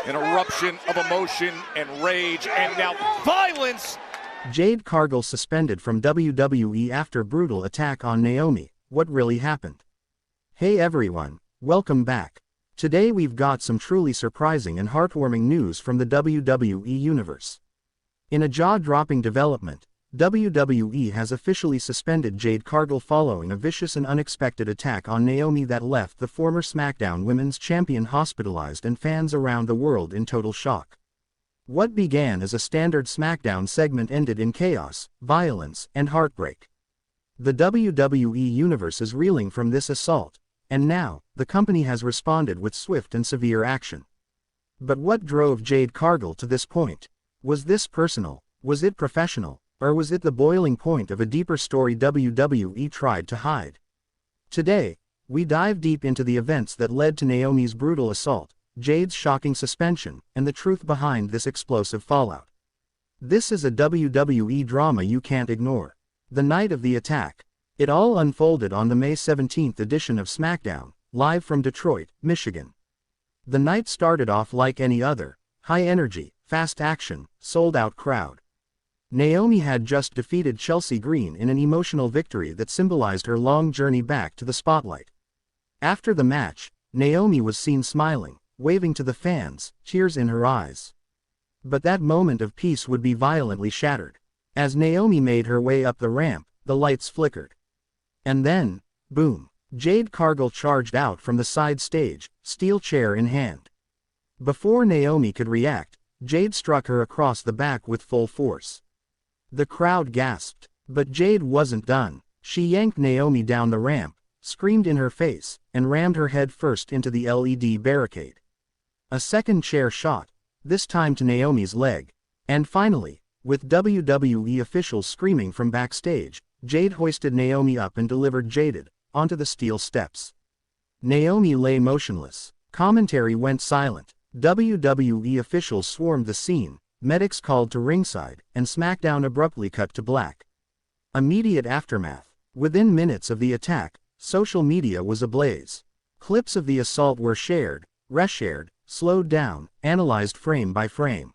An eruption of emotion and rage, and now violence. Jade Cargill suspended from WWE after brutal attack on Naomi. What really happened? Hey everyone, welcome back. Today we've got some truly surprising and heartwarming news from the WWE universe. In a jaw-dropping development, WWE has officially suspended Jade Cargill following a vicious and unexpected attack on Naomi that left the former SmackDown Women's Champion hospitalized and fans around the world in total shock. What began as a standard SmackDown segment ended in chaos, violence, and heartbreak. The WWE universe is reeling from this assault, and now, the company has responded with swift and severe action. But what drove Jade Cargill to this point? Was this personal? Was it professional? Or was it the boiling point of a deeper story WWE tried to hide? Today, we dive deep into the events that led to Naomi's brutal assault, Jade's shocking suspension, and the truth behind this explosive fallout. This is a WWE drama you can't ignore. The night of the attack. It all unfolded on the May 17th edition of SmackDown, live from Detroit, Michigan. The night started off like any other, high energy, fast action, sold-out crowd. Naomi had just defeated Chelsea Green in an emotional victory that symbolized her long journey back to the spotlight. After the match, Naomi was seen smiling, waving to the fans, tears in her eyes. But that moment of peace would be violently shattered. As Naomi made her way up the ramp, the lights flickered. And then, boom, Jade Cargill charged out from the side stage, steel chair in hand. Before Naomi could react, Jade struck her across the back with full force. The crowd gasped, but Jade wasn't done. She yanked Naomi down the ramp, screamed in her face, and rammed her head first into the LED barricade. A second chair shot, this time to Naomi's leg. And finally, with WWE officials screaming from backstage, Jade hoisted Naomi up and delivered Jaded onto the steel steps. Naomi lay motionless. Commentary went silent. WWE officials swarmed the scene. Medics called to ringside, and SmackDown abruptly cut to black. Immediate aftermath. Within minutes of the attack, social media was ablaze. Clips of the assault were shared, reshared, slowed down, analyzed frame by frame.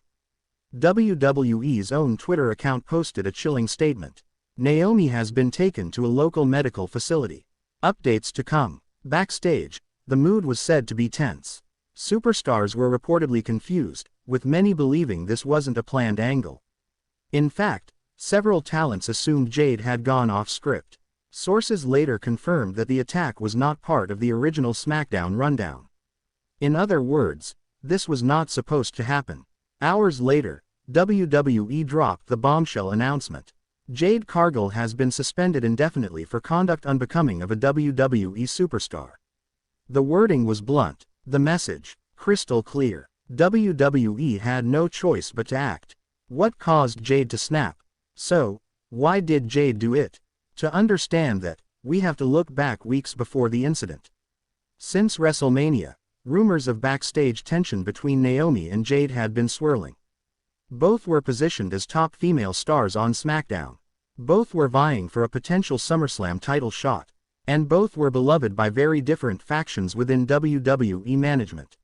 WWE's own Twitter account posted a chilling statement. Naomi has been taken to a local medical facility. Updates to come. Backstage, the mood was said to be tense. Superstars were reportedly confused, with many believing this wasn't a planned angle. In fact, several talents assumed Jade had gone off script. Sources later confirmed that the attack was not part of the original SmackDown rundown. In other words, this was not supposed to happen. Hours later, WWE dropped the bombshell announcement. Jade Cargill has been suspended indefinitely for conduct unbecoming of a WWE superstar. The wording was blunt, the message crystal clear. WWE had no choice but to act. What caused Jade to snap? So, why did Jade do it? To understand that, we have to look back weeks before the incident. Since WrestleMania, rumors of backstage tension between Naomi and Jade had been swirling. Both were positioned as top female stars on SmackDown. Both were vying for a potential SummerSlam title shot. And both were beloved by very different factions within WWE management.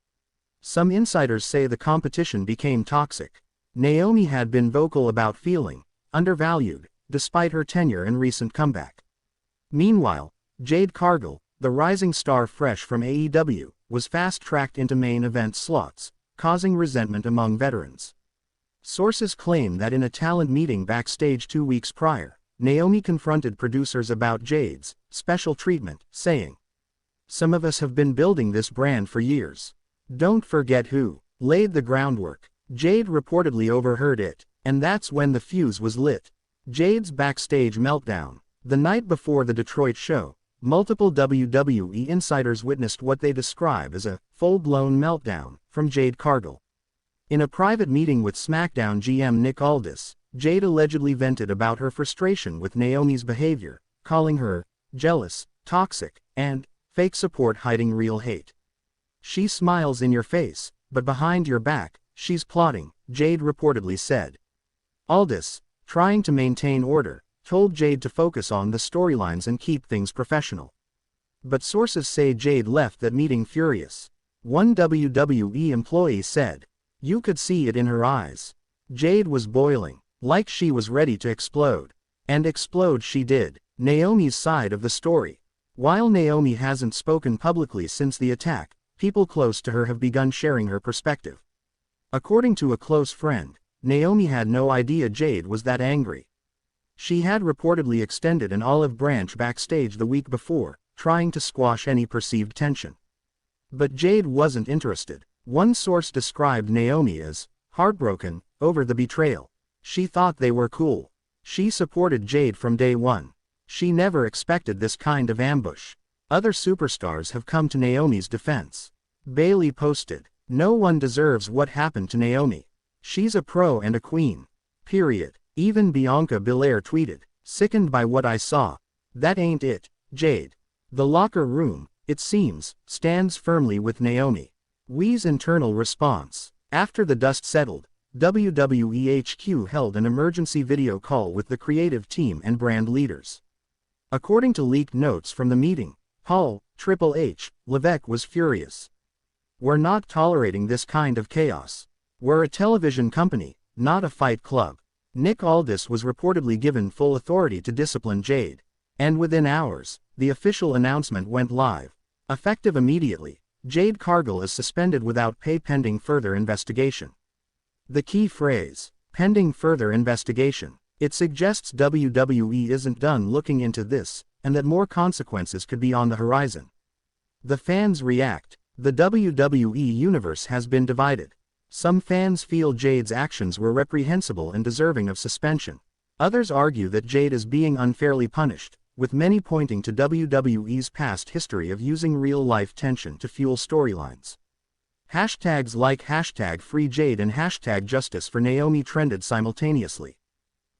Some insiders say the competition became toxic. Naomi had been vocal about feeling undervalued, despite her tenure and recent comeback. Meanwhile, Jade Cargill, the rising star fresh from AEW, was fast-tracked into main event slots, causing resentment among veterans. Sources claim that in a talent meeting backstage 2 weeks prior, Naomi confronted producers about Jade's special treatment, saying, "Some of us have been building this brand for years. Don't forget who laid the groundwork." Jade reportedly overheard it, and that's when the fuse was lit. Jade's backstage meltdown. The night before the Detroit show, multiple WWE insiders witnessed what they describe as a full-blown meltdown from Jade Cargill. In a private meeting with SmackDown GM Nick Aldis, Jade allegedly vented about her frustration with Naomi's behavior, calling her jealous, toxic, and fake support hiding real hate. "She smiles in your face, but behind your back, she's plotting," Jade reportedly said. Aldis, trying to maintain order, told Jade to focus on the storylines and keep things professional. But sources say Jade left that meeting furious. One WWE employee said. You could see it in her eyes. Jade was boiling, like she was ready to explode. And explode she did. Naomi's side of the story. While Naomi hasn't spoken publicly since the attack, people close to her have begun sharing her perspective. According to a close friend, Naomi had no idea Jade was that angry. She had reportedly extended an olive branch backstage the week before, trying to squash any perceived tension. But Jade wasn't interested. One source described Naomi as heartbroken over the betrayal. She thought they were cool. She supported Jade from day one. She never expected this kind of ambush. Other superstars have come to Naomi's defense. Bayley posted, "No one deserves what happened to Naomi. She's a pro and a queen. Period." Even Bianca Belair tweeted, "Sickened by what I saw. That ain't it, Jade." The locker room, it seems, stands firmly with Naomi. WWE's internal response. After the dust settled, WWE HQ held an emergency video call with the creative team and brand leaders. According to leaked notes from the meeting, Hall, Triple H, Levesque was furious. "We're not tolerating this kind of chaos. We're a television company, not a fight club." Nick Aldis was reportedly given full authority to discipline Jade. And within hours, the official announcement went live. Effective immediately, Jade Cargill is suspended without pay pending further investigation. The key phrase, pending further investigation. It suggests WWE isn't done looking into this, and that more consequences could be on the horizon. The fans react. The WWE universe has been divided. Some fans feel Jade's actions were reprehensible and deserving of suspension. Others argue that Jade is being unfairly punished, with many pointing to WWE's past history of using real-life tension to fuel storylines. Hashtags like #FreeJade and #JusticeForNaomi trended simultaneously.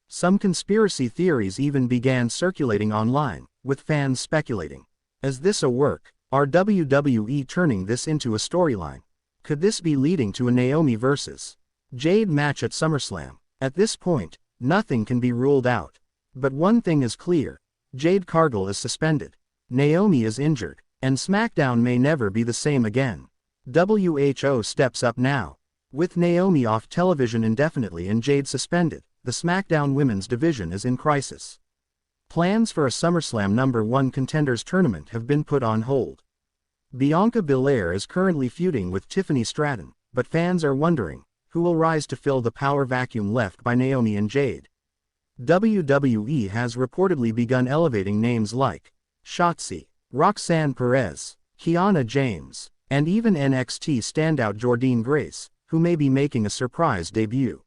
Some conspiracy theories even began circulating online, with fans speculating. Is this a work? Are WWE turning this into a storyline? Could this be leading to a Naomi vs. Jade match at SummerSlam? At this point, nothing can be ruled out. But one thing is clear. Jade Cargill is suspended. Naomi is injured, and SmackDown may never be the same again. WHO steps up now. With Naomi off television indefinitely and Jade suspended, the SmackDown Women's division is in crisis. Plans for a SummerSlam #1 Contenders tournament have been put on hold. Bianca Belair is currently feuding with Tiffany Stratton, but fans are wondering, who will rise to fill the power vacuum left by Naomi and Jade? WWE has reportedly begun elevating names like Shotzi, Roxanne Perez, Kiana James, and even NXT standout Jordynne Grace, who may be making a surprise debut.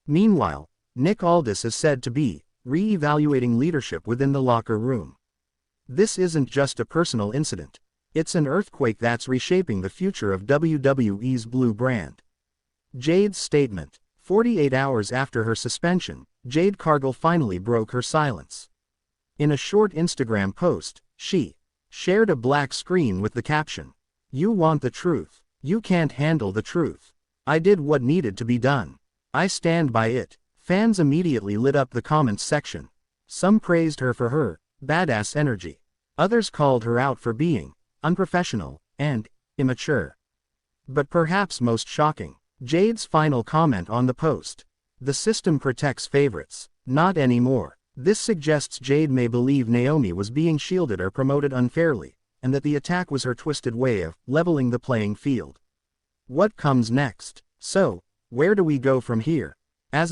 Meanwhile, Nick Aldis is said to be re-evaluating leadership within the locker room. This isn't just a personal incident. It's an earthquake that's reshaping the future of WWE's blue brand. Jade's statement. 48 hours after her suspension, Jade Cargill finally broke her silence. In a short Instagram post, she shared a black screen with the caption, "You want the truth. You can't handle the truth. I did what needed to be done. I stand by it." Fans immediately lit up the comments section. Some praised her for her badass energy. Others called her out for being unprofessional and immature. But perhaps most shocking, Jade's final comment on the post. "The system protects favorites. Not anymore." This suggests Jade may believe Naomi was being shielded or promoted unfairly, and that the attack was her twisted way of leveling the playing field. What comes next? So, where do we go from here? As of